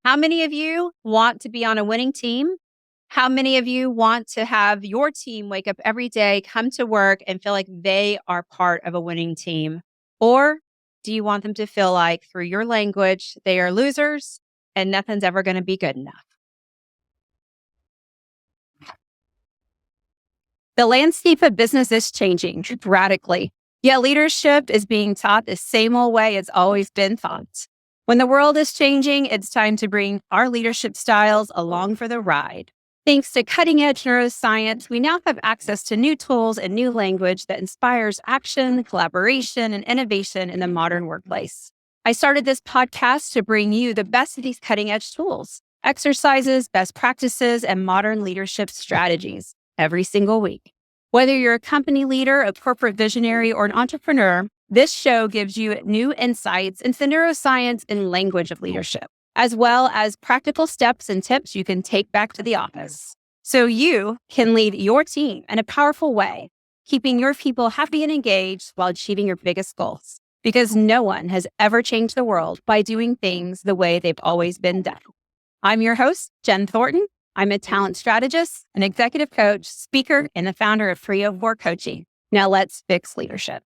How many of you want to be on a winning team? How many of you want to have your team wake up every day, come to work, and feel like they are part of a winning team? Or do you want them to feel like, through your language, they are losers and nothing's ever going to be good enough? The landscape of business is changing radically. Yet leadership is being taught the same old way it's always been taught. When the world is changing, it's time to bring our leadership styles along for the ride. Thanks to cutting edge neuroscience, we now have access to new tools and new language that inspires action, collaboration, and innovation in the modern workplace. I started this podcast to bring you the best of these cutting edge tools, exercises, best practices, and modern leadership strategies every single week. Whether you're a company leader, a corporate visionary, or an entrepreneur, this show gives you new insights into the neuroscience and language of leadership, as well as practical steps and tips you can take back to the office so you can lead your team in a powerful way, keeping your people happy and engaged while achieving your biggest goals. Because no one has ever changed the world by doing things the way they've always been done. I'm your host, Jen Thornton. I'm a talent strategist, an executive coach, speaker, and the founder of 304 Coaching. Now let's fix leadership.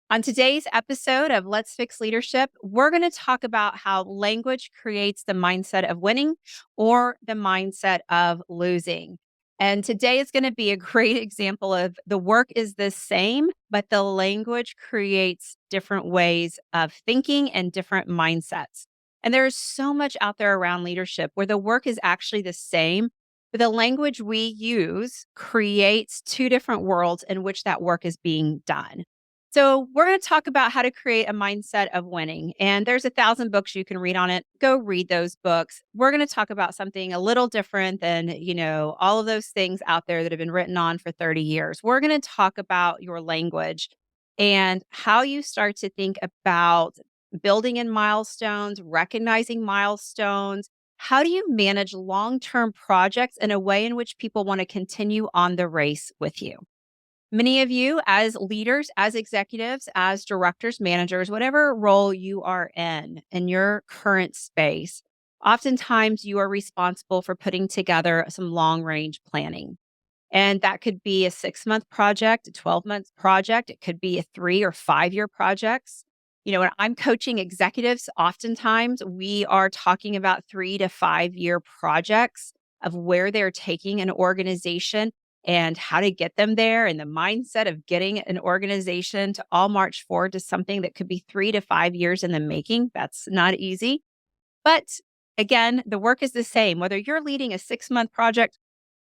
On today's episode of Let's Fix Leadership, we're going to talk about how language creates the mindset of winning or the mindset of losing. And today is going to be a great example of the work is the same, but the language creates different ways of thinking and different mindsets. And there is so much out there around leadership where the work is actually the same, but the language we use creates two different worlds in which that work is being done. So we're going to talk about how to create a mindset of winning. And there's 1,000 books you can read on it. Go read those books. We're going to talk about something a little different than, all of those things out there that have been written on for 30 years. We're going to talk about your language and how you start to think about building in milestones, recognizing milestones. How do you manage long-term projects in a way in which people want to continue on the race with you? Many of you, as leaders, as executives, as directors, managers, whatever role you are in your current space, oftentimes you are responsible for putting together some long-range planning. And that could be a 6-month project, a 12-month project. It could be a 3 or 5-year projects. When I'm coaching executives, oftentimes we are talking about 3 to 5-year projects of where they're taking an organization and how to get them there, and the mindset of getting an organization to all march forward to something that could be 3 to 5 years in the making. That's not easy. But again, the work is the same. Whether you're leading a 6-month project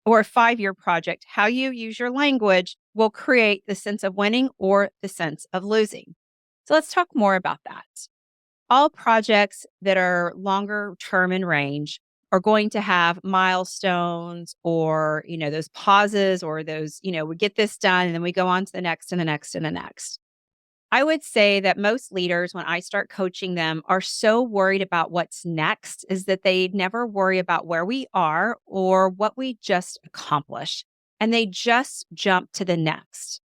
or a 5-year project, how you use your language will create the sense of winning or the sense of losing. So let's talk more about that. All projects that are longer term in range are going to have milestones or, those pauses or those, we get this done and then we go on to the next and the next and the next. I would say that most leaders, when I start coaching them, are so worried about what's next is that they never worry about where we are or what we just accomplished. And they just jump to the next.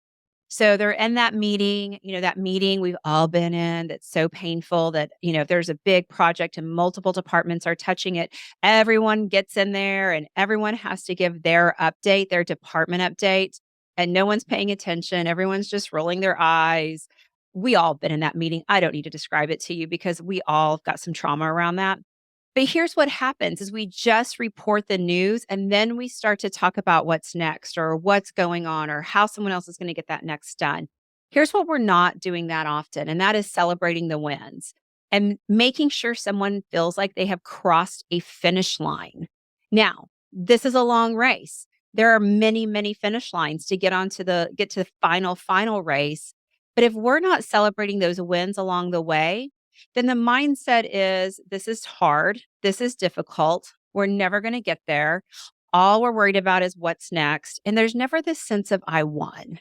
So they're in that meeting, that meeting we've all been in that's so painful that, if there's a big project and multiple departments are touching it, everyone gets in there and everyone has to give their update, their department update, and no one's paying attention. Everyone's just rolling their eyes. We all been in that meeting. I don't need to describe it to you because we all got some trauma around that. But here's what happens is we just report the news and then we start to talk about what's next or what's going on or how someone else is going to get that next done. Here's what we're not doing that often, and that is celebrating the wins and making sure someone feels like they have crossed a finish line. Now, this is a long race. There are many, many finish lines to get to the final race. But if we're not celebrating those wins along the way, then the mindset is this is hard. This is difficult. We're never going to get there. All we're worried about is what's next. And there's never this sense of I won.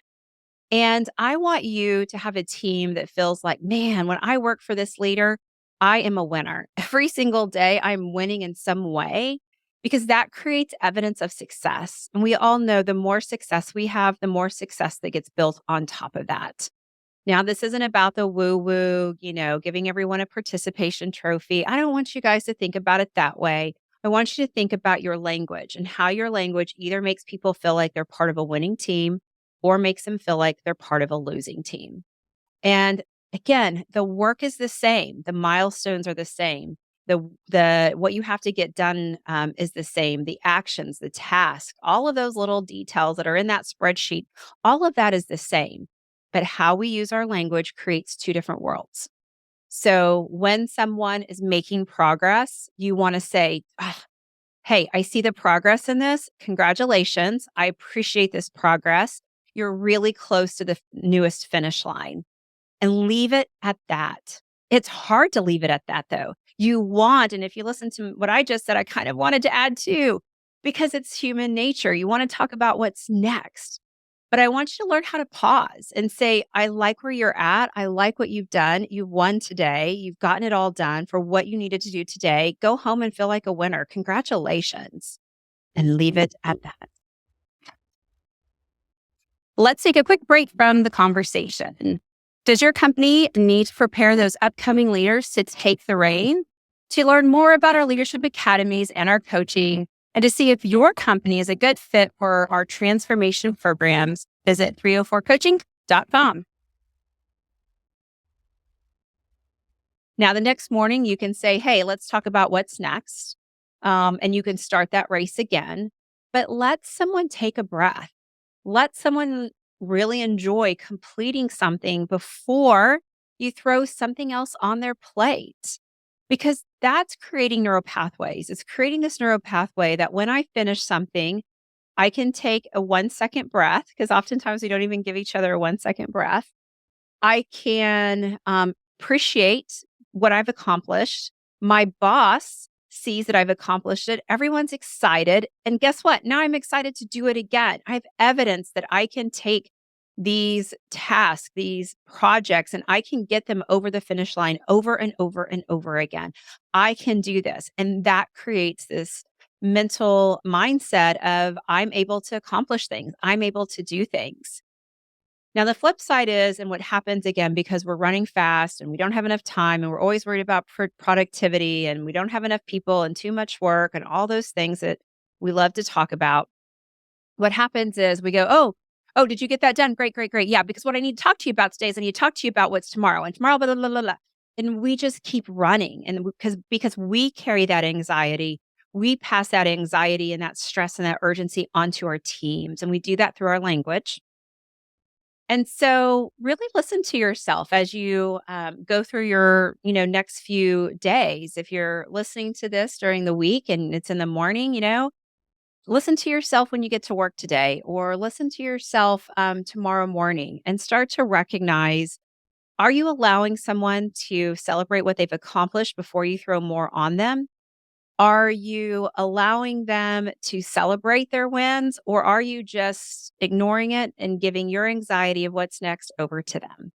And I want you to have a team that feels like, man, when I work for this leader, I am a winner. Every single day, I'm winning in some way because that creates evidence of success. And we all know the more success we have, the more success that gets built on top of that. Now, this isn't about the woo woo, giving everyone a participation trophy. I don't want you guys to think about it that way. I want you to think about your language and how your language either makes people feel like they're part of a winning team or makes them feel like they're part of a losing team. And again, the work is the same. The milestones are the same. The what you have to get done is the same. The actions, the task, all of those little details that are in that spreadsheet, all of that is the same. But how we use our language creates two different worlds. So when someone is making progress, you want to say, hey, I see the progress in this. Congratulations. I appreciate this progress. You're really close to the newest finish line, and leave it at that. It's hard to leave it at that though. You want, and if you listen to what I just said, I kind of wanted to add too, because it's human nature. You want to talk about what's next. But I want you to learn how to pause and say, I like where you're at. I like what you've done. You won today. You've gotten it all done for what you needed to do today. Go home and feel like a winner. Congratulations. And leave it at that. Let's take a quick break from the conversation. Does your company need to prepare those upcoming leaders to take the reign? To learn more about our leadership academies and our coaching, and to see if your company is a good fit for our transformation programs, visit 304coaching.com. Now, the next morning, you can say, hey, let's talk about what's next. And you can start that race again, but let someone take a breath. Let someone really enjoy completing something before you throw something else on their plate, because that's creating neural pathways. It's creating this neural pathway that when I finish something, I can take a 1-second breath, because oftentimes we don't even give each other a 1-second breath. I can appreciate what I've accomplished. My boss sees that I've accomplished it. Everyone's excited. And guess what? Now I'm excited to do it again. I have evidence that I can take these tasks, these projects, and I can get them over the finish line over and over and over again. I can do this. And that creates this mental mindset of I'm able to accomplish things. I'm able to do things. Now, the flip side is, and what happens again, because we're running fast and we don't have enough time and we're always worried about productivity and we don't have enough people and too much work and all those things that we love to talk about. What happens is we go, oh, did you get that done? Great, great, great. Yeah, because what I need to talk to you about today is I need to talk to you about what's tomorrow and tomorrow, blah, blah, blah, blah. And we just keep running. And because we carry that anxiety, we pass that anxiety and that stress and that urgency onto our teams. And we do that through our language. And so really listen to yourself as you go through your, next few days. If you're listening to this during the week and it's in the morning, listen to yourself when you get to work today, or listen to yourself tomorrow morning, and start to recognize, are you allowing someone to celebrate what they've accomplished before you throw more on them? Are you allowing them to celebrate their wins, or are you just ignoring it and giving your anxiety of what's next over to them?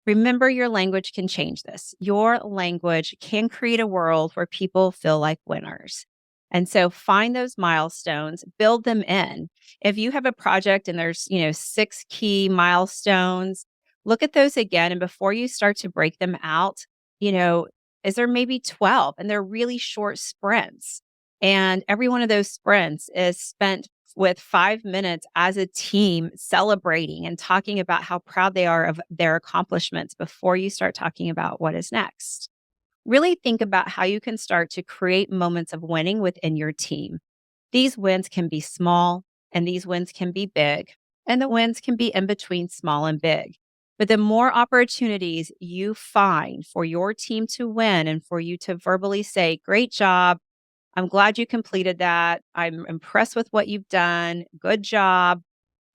Remember, your language can change this. Your language can create a world where people feel like winners. And so find those milestones, build them in. If you have a project and there's, 6 key milestones, look at those again. And before you start to break them out, is there maybe 12, and they're really short sprints. And every one of those sprints is spent with 5 minutes as a team celebrating and talking about how proud they are of their accomplishments before you start talking about what is next. Really think about how you can start to create moments of winning within your team. These wins can be small and these wins can be big, and the wins can be in between small and big. But the more opportunities you find for your team to win and for you to verbally say, great job, I'm glad you completed that, I'm impressed with what you've done, good job,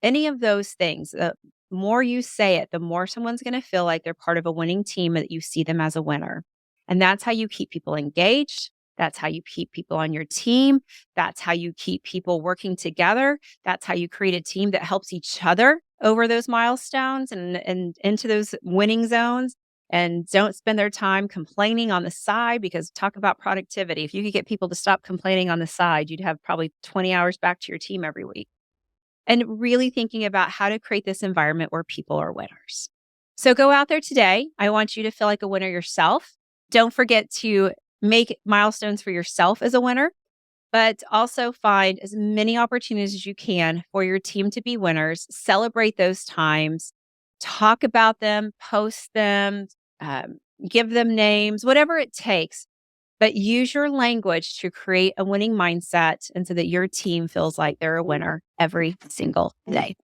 any of those things, the more you say it, the more someone's going to feel like they're part of a winning team, that you see them as a winner. And that's how you keep people engaged. That's how you keep people on your team. That's how you keep people working together. That's how you create a team that helps each other over those milestones and into those winning zones, and don't spend their time complaining on the side, because talk about productivity. If you could get people to stop complaining on the side, you'd have probably 20 hours back to your team every week. And really thinking about how to create this environment where people are winners. So go out there today. I want you to feel like a winner yourself. Don't forget to make milestones for yourself as a winner, but also find as many opportunities as you can for your team to be winners. Celebrate those times, talk about them, post them, give them names, whatever it takes. But use your language to create a winning mindset and so that your team feels like they're a winner every single day.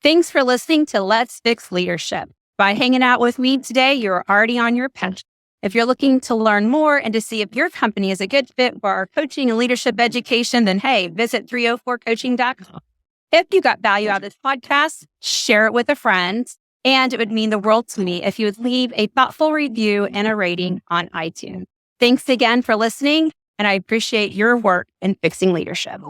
Thanks for listening to Let's Fix Leadership. By hanging out with me today, you're already on your path. If you're looking to learn more and to see if your company is a good fit for our coaching and leadership education, then hey, visit 304coaching.com. If you got value out of this podcast, share it with a friend. And it would mean the world to me if you would leave a thoughtful review and a rating on iTunes. Thanks again for listening, and I appreciate your work in fixing leadership.